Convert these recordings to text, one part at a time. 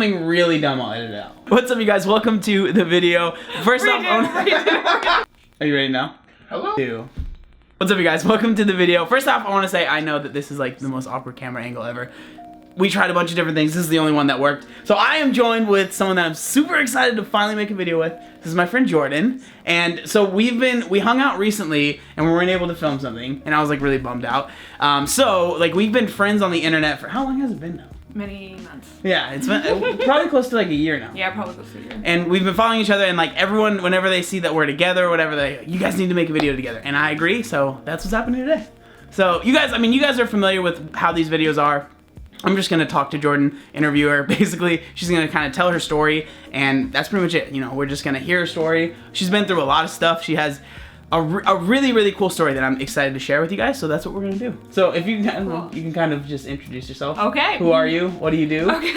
something really dumb, I'll edit it out. What's up, you guys? Welcome to the video. First off, are you ready now? Hello. What's up, you guys? Welcome to the video. First off, I want to say I know that this is like the most awkward camera angle ever. We tried a bunch of different things. This is the only one that worked. So I am joined with someone that I'm super excited to finally make a video with. This is my friend Jordan. And so we hung out recently and we weren't able to film something. And I was like really bummed out. So like we've been friends on the internet for, how long has it been now? Many months. Yeah, it's been probably close to like a year now. Yeah, probably close to a year. And we've been following each other, and like everyone, whenever they see that we're together or whatever, you guys need to make a video together. And I agree, so that's what's happening today. So you guys, you guys are familiar with how these videos are. I'm just gonna talk to Jordan, interview her. Basically, she's gonna kind of tell her story, and that's pretty much it. You know, we're just gonna hear her story. She's been through a lot of stuff. She has a really, really cool story that I'm excited to share with you guys, so that's what we're gonna do. So if you can, you can kind of just introduce yourself. Okay. Who are you? What do you do? Okay.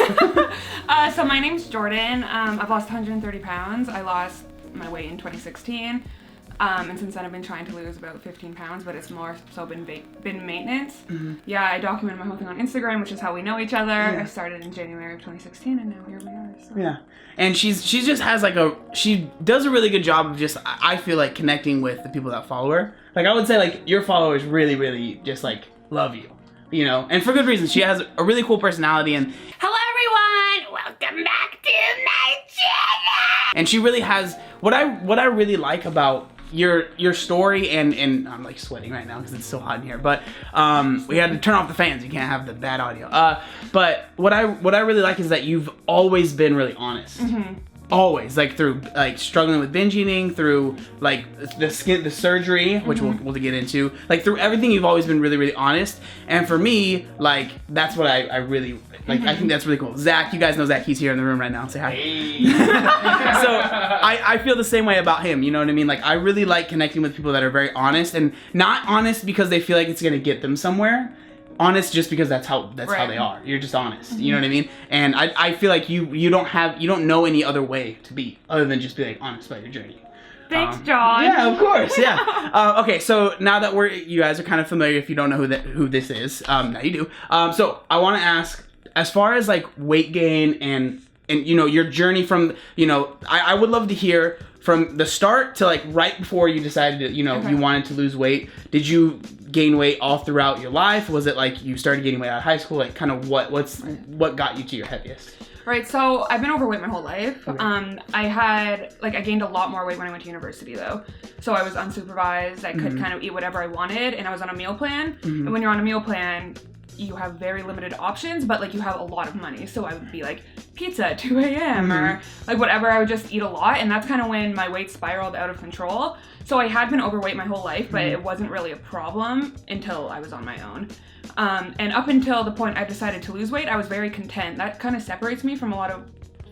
So my name's Jordan. I've lost 130 pounds. I lost my weight in 2016. And since then I've been trying to lose about 15 pounds, but it's more so been maintenance. Mm-hmm. Yeah, I documented my whole thing on Instagram, which is how we know each other. Yeah. I started in January of 2016, and now here we are. So. Yeah, and she just has like she does a really good job of just, I feel like, connecting with the people that follow her. Like I would say like your followers really, really just like love you, you know, and for good reason. She has a really cool personality, and hello everyone, welcome back to my channel. And she really has what I really like about your story, and I'm like sweating right now because it's so hot in here, but we had to turn off the fans. You can't have the bad audio. But what I really like is that you've always been really honest. Mm-hmm. Always, like through like struggling with binge eating, through like the surgery, which mm-hmm. we'll get into, like through everything, you've always been really, really honest. And for me, like that's what I really like. Mm-hmm. I think that's really cool. Zach, you guys know Zach. He's here in the room right now. Say hi. Hey. So I feel the same way about him. You know what I mean? Like I really like connecting with people that are very honest, and not honest because they feel like it's gonna get them somewhere. Honest just because that's how they are. You're just honest. Mm-hmm. You know what I mean? And I feel like you don't know any other way to be other than just be like honest about your journey. Thanks, John. Yeah, of course. Yeah. Okay, so now that you guys are kind of familiar, if you don't know who this is, now you do. So I want to ask, as far as like weight gain and you know your journey from, you know, I would love to hear from the start to like right before you decided to, you know, you wanted to lose weight. Did you gain weight all throughout your life? Was it like you started gaining weight out of high school? Like kind of what got you to your heaviest? Right, so I've been overweight my whole life. Okay. I gained a lot more weight when I went to university though. So I was unsupervised, I could kind of eat whatever I wanted, and I was on a meal plan. Mm-hmm. And when you're on a meal plan, you have very limited options, but like you have a lot of money. So I would be like pizza at 2 a.m. or like whatever. I would just eat a lot, and that's kind of when my weight spiraled out of control. So I had been overweight my whole life, but it wasn't really a problem until I was on my own. And up until the point I decided to lose weight, I was very content. That kind of separates me from a lot of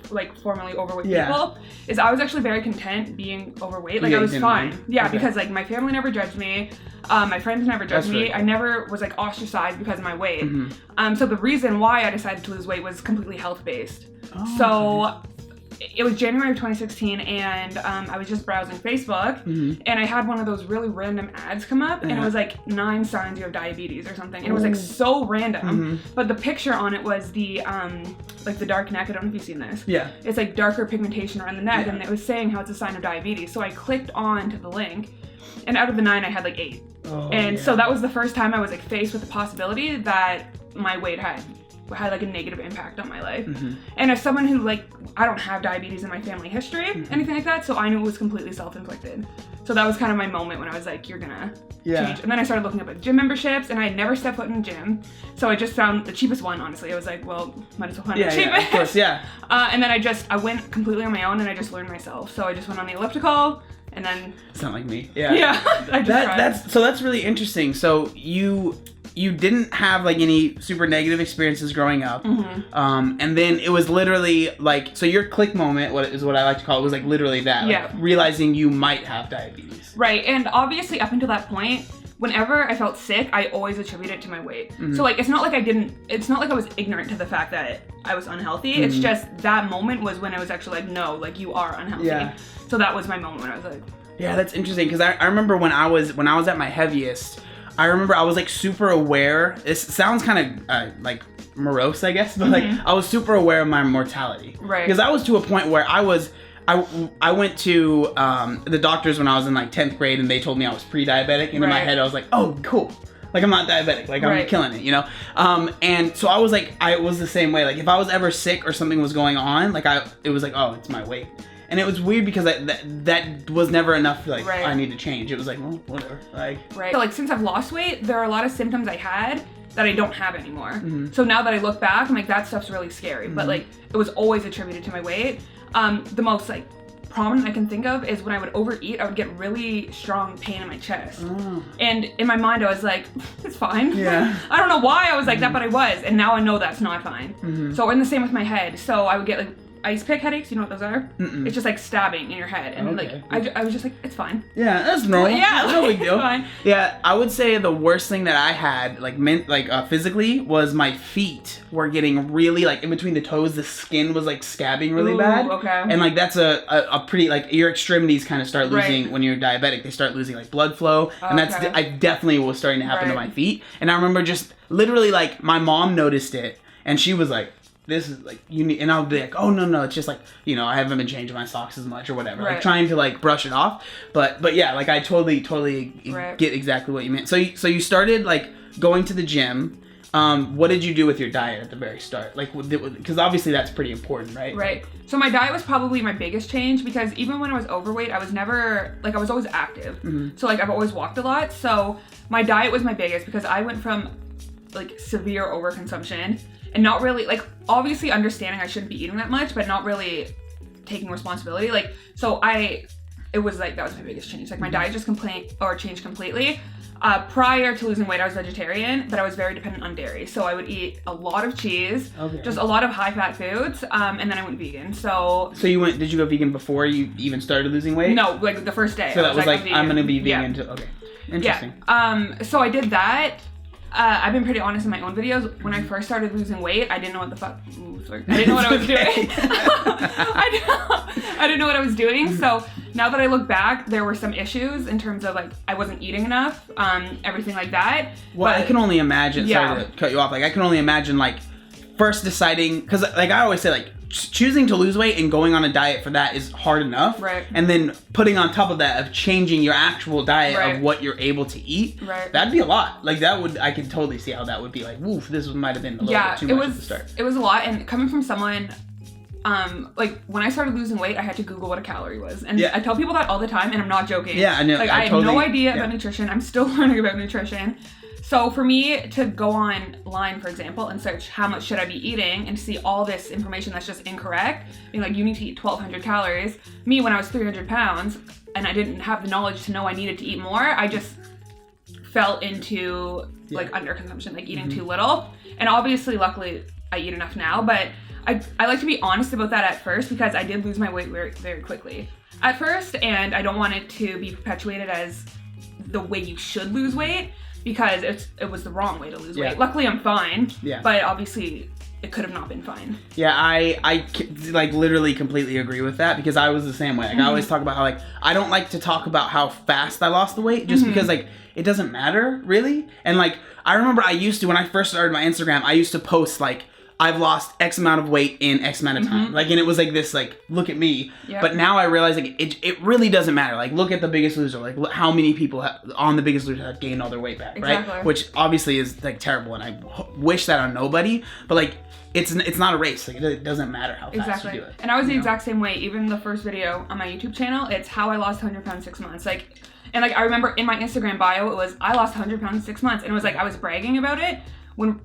like formerly overweight people, is I was actually very content being overweight. Like I was fine. Yeah, because like my family never judged me. My friends never judged me. Really, I never was like ostracized because of my weight. Mm-hmm. So the reason why I decided to lose weight was completely health-based. Oh, so it was January of 2016, and I was just browsing Facebook, and I had one of those really random ads come up, and it was like 9 signs you have diabetes or something. And it was like so random, but the picture on it was the like the dark neck. I don't know if you've seen this. Yeah. It's like darker pigmentation around the neck, and it was saying how it's a sign of diabetes. So I clicked on to the link, and out of the 9, I had like 8. So that was the first time I was like faced with the possibility that my weight had like a negative impact on my life. And as someone who like, I don't have diabetes in my family history, anything like that, so I knew it was completely self-inflicted. So that was kind of my moment when I was like, you're gonna change. And then I started looking up like gym memberships, and I had never stepped foot in a gym, so I just found the cheapest one. Honestly, I was like, well, might as well find the cheapest. Yeah, of course, and then I went completely on my own, and I just learned myself. So I just went on the elliptical, and then it's not like me. Yeah. I just tried. That's really interesting. So you didn't have like any super negative experiences growing up, and then it was literally like, so your click moment, what I like to call it, was like literally that, like realizing you might have diabetes. Right, and obviously up until that point, whenever I felt sick, I always attributed it to my weight. So like, it's not like I was ignorant to the fact that I was unhealthy. It's just that moment was when I was actually like, no, like you are unhealthy. Yeah. So that was my moment when I was like, yeah, that's interesting, because I remember when I was at my heaviest, I remember I was like super aware. It sounds kind of like morose, I guess, but like I was super aware of my mortality. Right. Because I was to a point where I went to the doctors when I was in like 10th grade, and they told me I was pre-diabetic, and in my head I was like, oh, cool. Like, I'm not diabetic. Like, I'm killing it, you know? And so I was like, I was the same way. Like, if I was ever sick or something was going on, like, it was like, oh, it's my weight. And it was weird because that was never enough, like, I need to change. It was like, well, whatever. Like, So, like, since I've lost weight, there are a lot of symptoms I had that I don't have anymore. So now that I look back, I'm like, that stuff's really scary. But, like, it was always attributed to my weight. The most, like, prominent I can think of is when I would overeat, I would get really strong pain in my chest. And in my mind, I was like, it's fine. Yeah. I don't know why I was like that, but I was. And now I know that's not fine. So, and the same with my head. So I would get like ice pick headaches. You know what those are? It's just like stabbing in your head. And like, I was just like, it's fine. Yeah, that's normal. Yeah, no big deal. It's fine. Yeah, I would say the worst thing that I had, like physically, was my feet were getting really, like, in between the toes, the skin was like scabbing really bad. Okay. And like that's a pretty, like, your extremities kind of start losing when you're diabetic. They start losing like blood flow, and that's I definitely was starting to happen to my feet. And I remember just literally, like, my mom noticed it, and she was like, this is like, you need, and I'll be like, oh no, it's just like, you know, I haven't been changing my socks as much or whatever, like trying to like brush it off, but yeah, like I totally get exactly what you meant. So you started like going to the gym. What did you do with your diet at the very start? Like, because obviously that's pretty important, right? Right. So my diet was probably my biggest change, because even when I was overweight, I was never, like, I was always active. So like I've always walked a lot. So my diet was my biggest, because I went from like severe overconsumption and not really, like, obviously understanding I shouldn't be eating that much, but not really taking responsibility. Like, so it was like, that was my biggest change. Like, my diet just changed completely. Prior to losing weight, I was vegetarian, but I was very dependent on dairy. So I would eat a lot of cheese, just a lot of high-fat foods, and then I went vegan. So did you go vegan before you even started losing weight? No, like the first day. So that was like, I'm gonna be vegan. Okay, interesting. Yeah. So I did that. I've been pretty honest in my own videos. When I first started losing weight, I didn't know what the fuck. I didn't know what I was doing. I didn't know what I was doing. So now that I look back, there were some issues in terms of, like, I wasn't eating enough, everything like that. Well, but I can only imagine. Sorry to cut you off. Like, I can only imagine, like, first deciding, because like I always say, like, choosing to lose weight and going on a diet for that is hard enough. Right. And then putting on top of that of changing your actual diet of what you're able to eat. Right. That'd be a lot. Like, I could totally see how that would be like, woof, this might have been a little bit too much at the start. It was a lot. And coming from someone, like, when I started losing weight, I had to Google what a calorie was. And I tell people that all the time, and I'm not joking. Yeah, I know. Like, I had no idea about nutrition. I'm still learning about nutrition. So for me to go online, for example, and search how much should I be eating, and see all this information that's just incorrect, being like, you need to eat 1,200 calories. Me, when I was 300 pounds and I didn't have the knowledge to know I needed to eat more, I just fell into like underconsumption, like eating too little. And obviously, luckily, I eat enough now, but I like to be honest about that at first, because I did lose my weight very, very quickly at first, and I don't want it to be perpetuated as the way you should lose weight, because it was the wrong way to lose weight. Luckily, I'm fine. But obviously, it could have not been fine. Yeah, I like literally completely agree with that, because I was the same way. Like, I always talk about how, like, I don't like to talk about how fast I lost the weight, just because, like, it doesn't matter really. And like, I remember I used to, when I first started my Instagram, I used to post like, I've lost X amount of weight in X amount of time. Like, and it was like this, like, look at me. But now I realize, like, it really doesn't matter. Like, look at The Biggest Loser. Like, how many people on The Biggest Loser have gained all their weight back, right? Which obviously is, like, terrible, and I wish that on nobody. But, like, it's not a race. Like, it doesn't matter how fast you do it. And I was the exact same way. Even the first video on my YouTube channel, it's how I lost 100 pounds in 6 months. Like, and like, I remember in my Instagram bio, it was, I lost 100 pounds in 6 months. And it was like, I was bragging about it when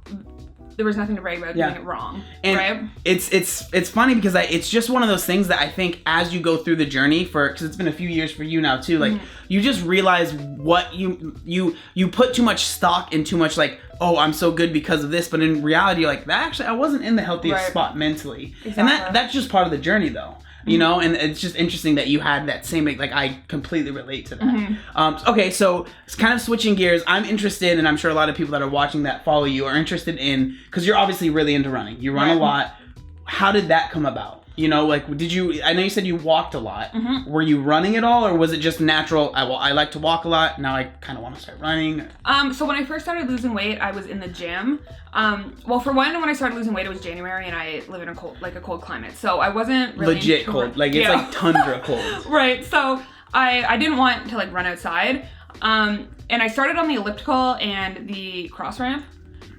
there was nothing to brag about doing it wrong. And right? It's funny, because it's just one of those things that I think as you go through the journey, because it's been a few years for you now too, like, you just realize what you put too much stock in, too much, like, oh, I'm so good because of this, but in reality, you're like, actually, I wasn't in the healthiest spot mentally. And that's just part of the journey, though. You know, and it's just interesting that you had that same, like, I completely relate to that. Okay, so it's kind of switching gears. I'm interested, and I'm sure a lot of people that are watching that follow you are interested in, because you're obviously really into running. You run a lot. How did that come about? you know, like, I know you said you walked a lot. Mm-hmm. Were you running at all, or was it just natural? I like to walk a lot. Now I kind of want to start running. So when I first started losing weight, I was in the gym. Well, for one, when I started losing weight, it was January, and I live in a cold climate. So I wasn't really legit cold. Like, it's like tundra cold. Right. So I didn't want to like run outside. And I started on the elliptical and the cross ramp.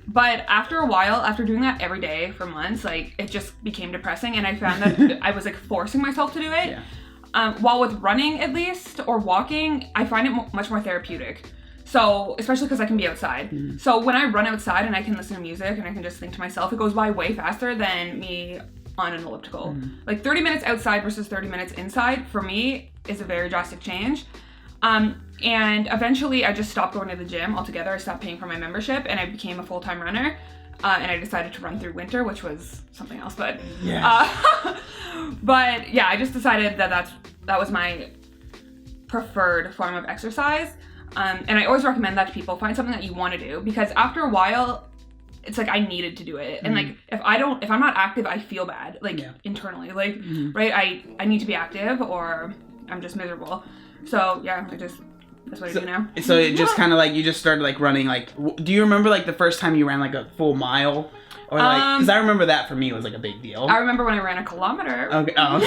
But after a while, after doing that every day for months, like, it just became depressing, and I found that I was like forcing myself to do it. Yeah. While with running, at least, or walking, I find it much more therapeutic. So, especially because I can be outside. Mm-hmm. So when I run outside and I can listen to music and I can just think to myself, it goes by way faster than me on an elliptical. Mm-hmm. Like 30 minutes outside versus 30 minutes inside, for me, is a very drastic change. And eventually I just stopped going to the gym altogether. I stopped paying for my membership and I became a full-time runner. And I decided to run through winter, which was something else, but but yeah, I just decided that was my preferred form of exercise. And I always recommend that to people. Find something that you want to do, because after a while, it's like I needed to do it. And like, if I'm not active, I feel bad, like internally, like, right? I need to be active or I'm just miserable. So yeah, that's what I do now. So it just kind of like, you just started like running, like, do you remember like the first time you ran like a full mile? Or like, because I remember that for me was like a big deal. I remember when I ran a kilometer. Okay. Oh,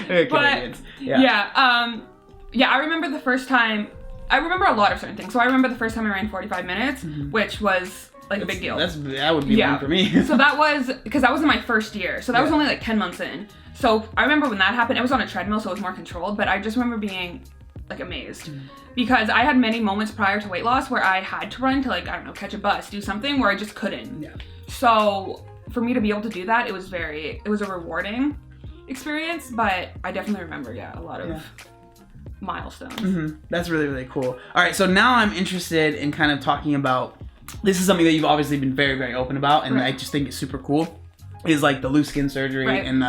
sorry. But yeah, I remember the first time. I remember a lot of certain things. So I remember the first time I ran 45 minutes, which was like a big deal. That would be one for me. So that was because that was in my first year. So that was only like 10 months in. So I remember when that happened, it was on a treadmill, so it was more controlled. But I just remember being like amazed because I had many moments prior to weight loss where I had to run to, like, I don't know, catch a bus, do something where I just couldn't. Yeah. So for me to be able to do that, it was a rewarding experience, but I definitely remember, a lot of milestones. Mm-hmm. That's really, really cool. All right, so now I'm interested in kind of talking about, this is something that you've obviously been very, very open about, and I just think it's super cool, is like the loose skin surgery and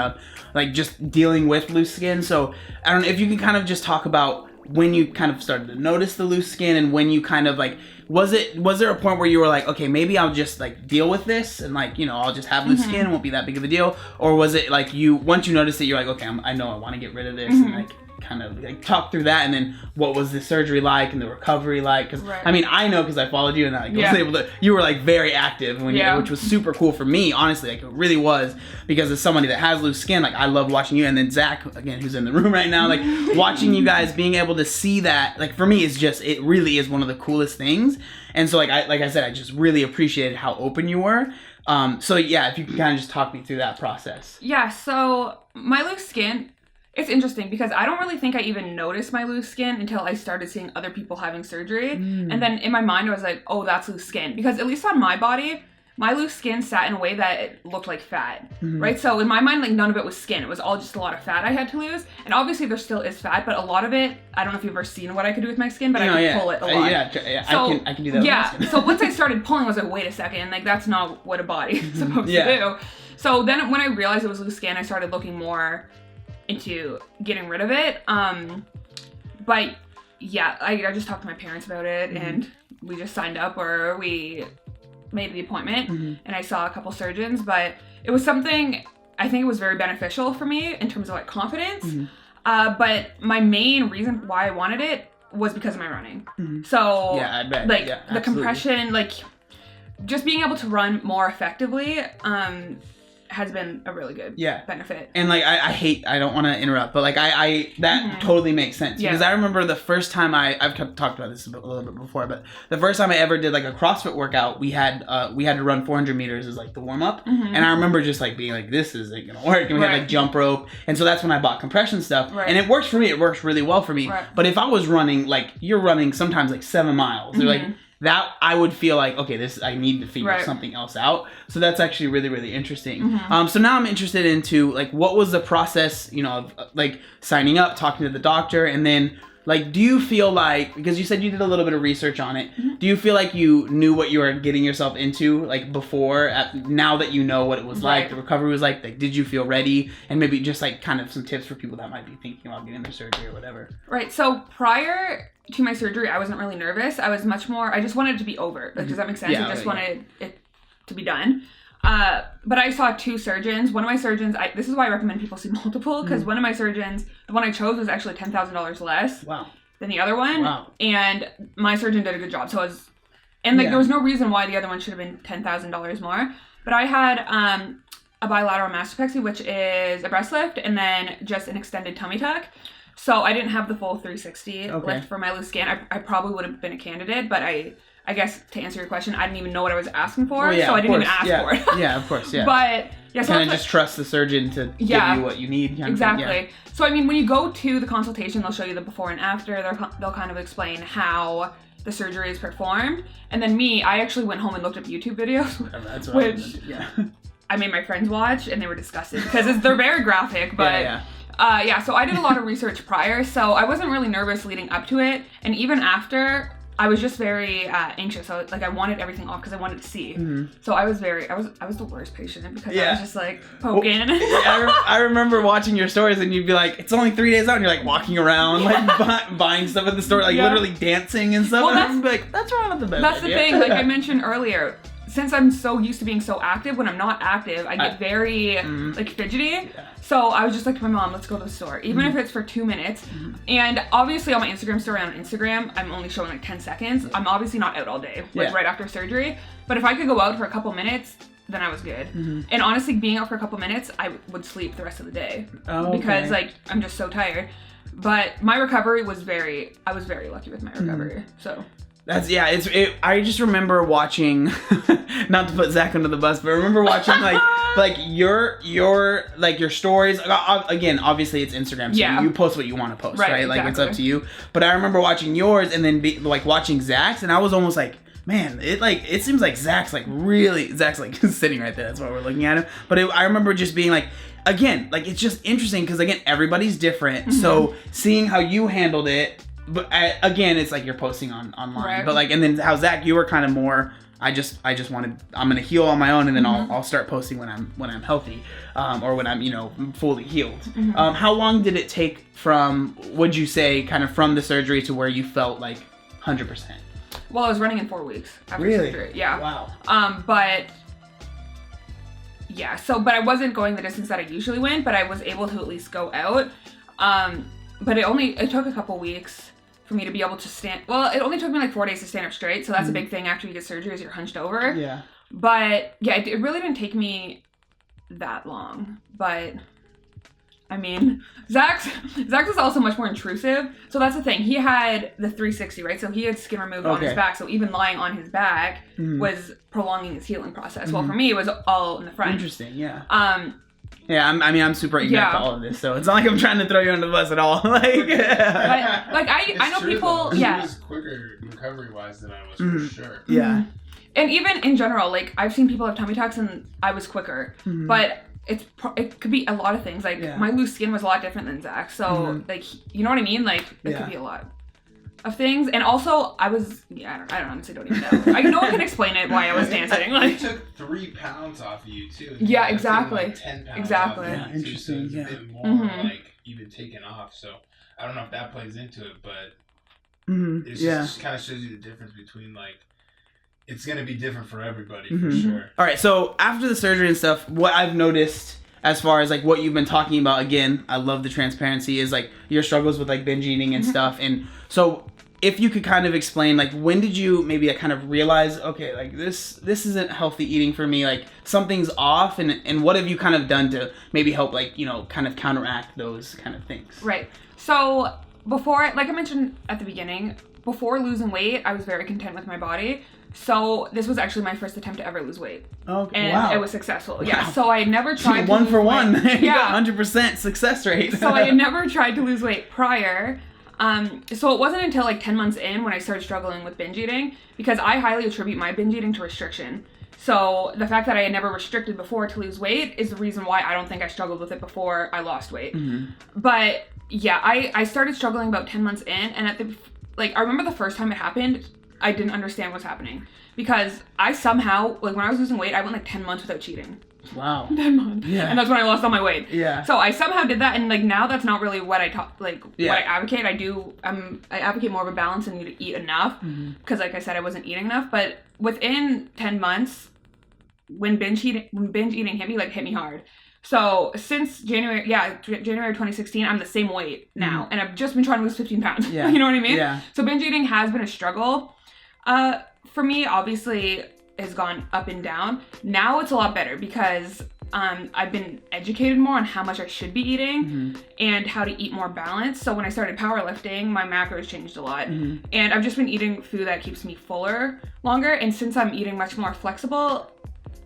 like just dealing with loose skin. So I don't know if you can kind of just talk about when you kind of started to notice the loose skin, and when you kind of like, was there a point where you were like, okay, maybe I'll just like deal with this and like, you know, I'll just have loose skin, it won't be that big of a deal? Or was it like once you noticed it, you're like, okay, I know I want to get rid of this, and like kind of like talk through that, and then what was the surgery like and the recovery like? Because I mean, I know because I followed you, and I was able to, you were like very active when you, which was super cool for me, honestly. Like, it really was, because as somebody that has loose skin, like, I love watching you, and then Zach, again, who's in the room right now, like watching you guys, being able to see that, like, for me, it really is one of the coolest things. And so like I said, I just really appreciated how open you were. So yeah, if you can kind of just talk me through that process. Yeah, so my loose skin, it's interesting because I don't really think I even noticed my loose skin until I started seeing other people having surgery. And then in my mind, I was like, oh, that's loose skin. Because at least on my body, my loose skin sat in a way that it looked like fat, right? So in my mind, like, none of it was skin. It was all just a lot of fat I had to lose. And obviously there still is fat, but a lot of it, I don't know if you've ever seen what I could do with my skin, but I can pull it a lot. So, I can do that with my skin. So once I started pulling, I was like, wait a second, like, that's not what a body is supposed to do. So then when I realized it was loose skin, I started looking more into getting rid of it. But yeah, I just talked to my parents about it, and we just signed up, or we made the appointment, and I saw a couple surgeons, but it was something, I think it was very beneficial for me in terms of like confidence. But my main reason why I wanted it was because of my running. So yeah, I bet. Like the compression, like just being able to run more effectively, has been a really good benefit. And like, I don't want to interrupt, but like that totally makes sense, because I remember the first time I've talked about this a little bit before, but the first time I ever did like a CrossFit workout, we had to run 400 meters as like the warm up, and I remember just like being like, this isn't gonna work, and we had like jump rope, and so that's when I bought compression stuff, and it works for me. It works really well for me. But if I was running, like, you're running sometimes like 7 miles, or like that, I would feel like, okay, I need to figure something else out. So that's actually really, really interesting. So now I'm interested into like, what was the process, you know, of like signing up, talking to the doctor, and then like, do you feel like, because you said you did a little bit of research on it, do you feel like you knew what you were getting yourself into, like, before, now that you know what it was like, the recovery was like, did you feel ready? And maybe just like kind of some tips for people that might be thinking about getting their surgery or whatever. Right. So prior to my surgery, I wasn't really nervous. I was much more, I just wanted it to be over. Like, does that make sense? I just wanted it to be done. But I saw 2 surgeons. One of my surgeons, this is why I recommend people see multiple, because one of my surgeons, the one I chose was actually $10,000 less than the other one. Wow. And my surgeon did a good job. So it was, and like there was no reason why the other one should have been $10,000 more. But I had a bilateral mastopexy, which is a breast lift, and then just an extended tummy tuck. So I didn't have the full 360 lift for my loose skin. I probably would have been a candidate, but I guess to answer your question, I didn't even know what I was asking for, so I didn't even ask for it. Yeah, of course, yeah. But yeah, so kind of just trust the surgeon to give you what you need. Exactly. So I mean, when you go to the consultation, they'll show you the before and after. They'll kind of explain how the surgery is performed. And then I actually went home and looked up YouTube videos, that's what I made my friends watch, and they were disgusted because they're very graphic. But so I did a lot of research prior, so I wasn't really nervous leading up to it, and even after, I was just very anxious. So I wanted everything off because I wanted to see. So I was the worst patient because I was just like poking. I remember watching your stories, and you'd be like, "It's only 3 days out," and you're like walking around, like buying stuff at the store, like literally dancing and stuff. Well, and I'd be like, "That's wrong with the bed." That's the thing. Like I mentioned earlier. Since I'm so used to being so active, when I'm not active, I get very like fidgety. Yeah. So I was just like to my mom, let's go to the store, even if it's for 2 minutes. And obviously on my Instagram story on Instagram, I'm only showing like 10 seconds. I'm obviously not out all day, like right after surgery. But if I could go out for a couple minutes, then I was good. And honestly, being out for a couple minutes, I would sleep the rest of the day because like I'm just so tired. But my recovery was I was very lucky with my recovery. So. That's I just remember watching, not to put Zach under the bus, but I remember watching like your stories. Again, obviously it's Instagram, so you post what you want to post, right? Like it's up to you. But I remember watching yours and then watching Zach's, and I was almost like, man, it seems like Zach's like sitting right there. That's why we're looking at him. But I remember just being like, again, like it's just interesting because again, everybody's different. So seeing how you handled it. But again, it's like you're posting online, but and then how Zach, you were kind of more. I just wanted. I'm gonna heal on my own, and then I'll start posting when I'm healthy, or when I'm fully healed. How long did it take from? Would you say kind of from the surgery to where you felt like 100%? Well, I was running in 4 weeks after surgery. Yeah. Wow. But I wasn't going the distance that I usually went, but I was able to at least go out. But it took a couple weeks for me to be able to stand. Well, it only took me like 4 days to stand up straight. So that's a big thing after you get surgery is you're hunched over. Yeah. But yeah, it really didn't take me that long. But I mean, Zach's was also much more intrusive. So that's the thing. He had the 360, right? So he had skin removed on his back. So even lying on his back was prolonging his healing process. Well, for me, it was all in the front. Interesting. Yeah. Yeah, I'm super ignorant to all of this, so it's not like I'm trying to throw you under the bus at all. I know true, people. Though. Yeah, he was quicker recovery-wise than I was for sure. Yeah, and even in general, like I've seen people have tummy tucks and I was quicker, but it could be a lot of things. Like my loose skin was a lot different than Zach, so like you know what I mean? Like it could be a lot of things, and also I don't honestly don't even know. No one can explain it why I was dancing. Like they took 3 pounds off of you too. Yeah, exactly. Like 10 pounds exactly. Off of you too, so it's a bit more like even taken off. So I don't know if that plays into it, but it just kind of shows you the difference between like it's gonna be different for everybody for sure. All right, so after the surgery and stuff, what I've noticed as far as like what you've been talking about, again, I love the transparency, is like your struggles with like binge eating and stuff, and so. If you could kind of explain, like, when did you maybe kind of realize, okay, like this isn't healthy eating for me, like something's off, and what have you kind of done to maybe help, like, kind of counteract those kind of things? Right. So before, like I mentioned at the beginning, before losing weight, I was very content with my body. So this was actually my first attempt to ever lose weight. Okay. And it was successful. Wow. Yeah. So I had never tried to one for one. Yeah. 100% success rate. So I had never tried to lose weight prior. So it wasn't until like 10 months in when I started struggling with binge eating, because I highly attribute my binge eating to restriction. So the fact that I had never restricted before to lose weight is the reason why I don't think I struggled with it before I lost weight. But yeah, I started struggling about 10 months in, and I remember the first time it happened, I didn't understand what's happening, because I somehow, like when I was losing weight, I went like 10 months without cheating. Wow. 10 months. Yeah. And that's when I lost all my weight. Yeah. So I somehow did that, and like now that's not really what I what I advocate. I advocate more of a balance and need to eat enough, because like I said, I wasn't eating enough. But within 10 months, when binge eating hit me hard. So since January 2016, I'm the same weight now, and I've just been trying to lose 15 pounds. Yeah. You know what I mean? Yeah. So binge eating has been a struggle. For me, obviously, has gone up and down. Now it's a lot better because I've been educated more on how much I should be eating and how to eat more balanced. So when I started powerlifting, my macros changed a lot. And I've just been eating food that keeps me fuller longer. And since I'm eating much more flexible,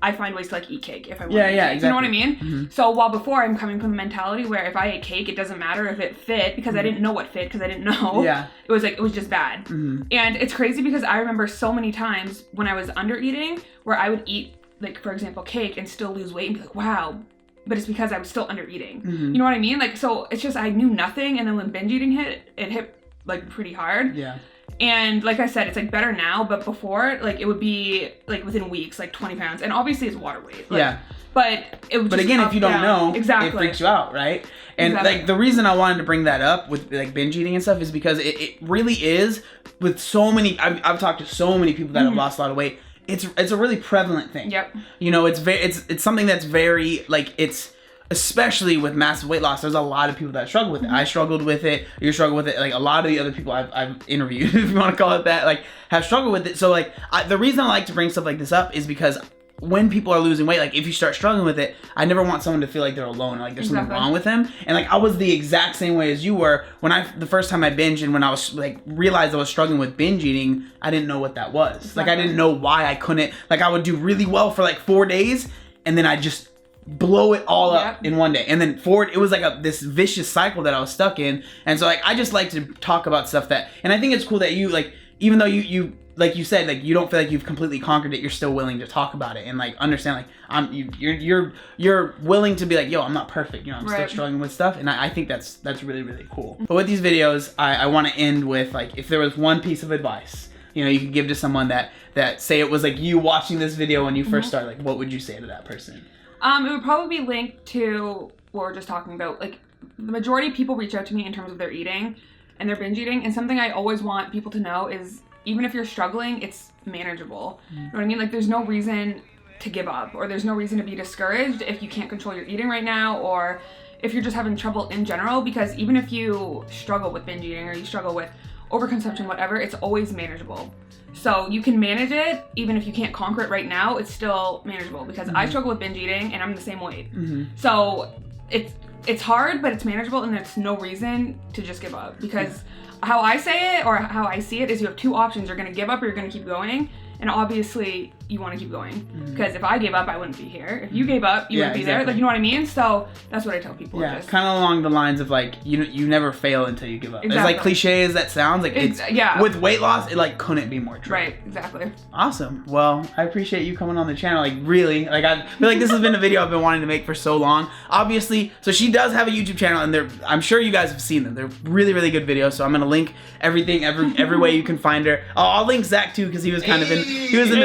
I find ways to like eat cake if I want to eat cake. Exactly. You know what I mean? So while before I'm coming from the mentality where if I ate cake, it doesn't matter if it fit because I didn't know what fit because I didn't know. Yeah. It was just bad. And it's crazy because I remember so many times when I was under eating where I would eat, like, for example, cake and still lose weight and be like, wow, but it's because I was still under eating. You know what I mean? Like, so it's just, I knew nothing. And then when binge eating hit, it hit like pretty hard. Yeah. And like I said, it's like better now, but before, like, it would be like within weeks, like 20 pounds. And obviously it's water weight. Like, yeah. But it would But just again, up, if you don't down. know, exactly. it freaks you out, right? And Exactly. like the reason I wanted to bring that up with like binge eating and stuff is because it really is with so many, I've talked to so many people that have lost a lot of weight. It's a really prevalent thing. Yep. You know, it's something that's very, like, it's, especially with massive weight loss, there's a lot of people that struggle with it. I struggled with it. You struggle with it. Like, a lot of the other people I've interviewed, if you want to call it that, like, have struggled with it. So, like, the reason I like to bring stuff like this up is because when people are losing weight, like, if you start struggling with it, I never want someone to feel like they're alone or like there's something wrong with them. And like, I was the exact same way as you were when the first time I binged, and when I was like realized I was struggling with binge eating, I didn't know what that was. Like, I didn't know why I couldn't, like, I would do really well for like 4 days and then I just blow it all up in one day. And then it was like this vicious cycle that I was stuck in. And so like, I just like to talk about stuff that, and I think it's cool that you, like, even though you like you said, like, you don't feel like you've completely conquered it, you're still willing to talk about it and like understand, like, you're willing to be like, yo, I'm not perfect, you know, I'm still struggling with stuff. And I think that's really, really cool. But with these videos, I want to end with, like, if there was one piece of advice, you know, you could give to someone that say it was like you watching this video when you first started, like, what would you say to that person? It would probably be linked to what we're just talking about. Like, the majority of people reach out to me in terms of their eating and their binge eating. And something I always want people to know is, even if you're struggling, it's manageable. You know what I mean? Like, there's no reason to give up, or there's no reason to be discouraged if you can't control your eating right now, or if you're just having trouble in general, because even if you struggle with binge eating or you struggle with overconsumption, whatever, it's always manageable. So you can manage it, even if you can't conquer it right now, it's still manageable, because I struggle with binge eating and I'm the same weight. So it's hard, but it's manageable, and there's no reason to just give up, because how I say it, or how I see it, is you have two options. You're going to give up or you're going to keep going. And obviously, you want to keep going. Because if I gave up, I wouldn't be here. If you gave up, you wouldn't be there. Like, you know what I mean? So that's what I tell people. Yeah, kind of along the lines of, like, you never fail until you give up. Exactly. As, like, cliche as that sounds, like, it's with weight loss, it, like, couldn't be more true. Right, exactly. Awesome. Well, I appreciate you coming on the channel. Like, really, like, I feel like this has been a video I've been wanting to make for so long. Obviously, so she does have a YouTube channel, and I'm sure you guys have seen them. They're really, really good videos. So I'm gonna link everything, every way you can find her. I'll link Zach too, because he was in the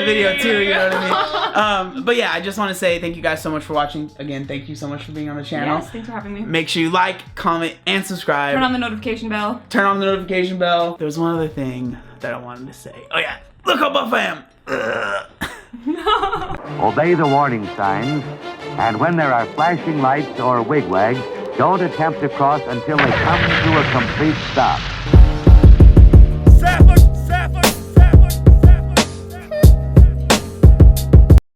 video too. You know what I mean? But yeah, I just want to say thank you guys so much for watching. Again, thank you so much for being on the channel. Yes, thanks for having me. Make sure you like, comment, and subscribe. Turn on the notification bell. Turn on the notification bell. There's one other thing that I wanted to say. Oh yeah, look how buff I am. Obey the warning signs, and when there are flashing lights or wigwags, don't attempt to cross until they come to a complete stop.